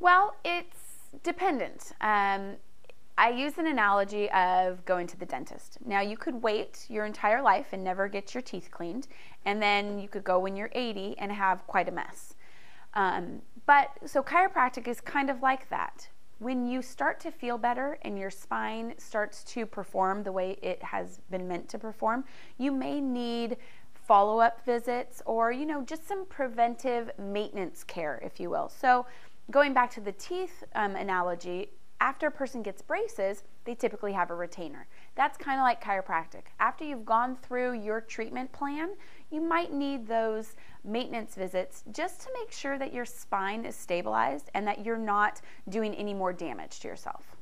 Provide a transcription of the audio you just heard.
Well, it's dependent. I use an analogy of going to the dentist. Now, you could wait your entire life and never get your teeth cleaned, and then you could go when you're 80 and have quite a mess. So chiropractic is kind of like that. When you start to feel better and your spine starts to perform the way it has been meant to perform, you may need follow-up visits or, just some preventive maintenance care, if you will. So going back to the teeth analogy, after a person gets braces, they typically have a retainer. That's kind of like chiropractic. After you've gone through your treatment plan, you might need those maintenance visits just to make sure that your spine is stabilized and that you're not doing any more damage to yourself.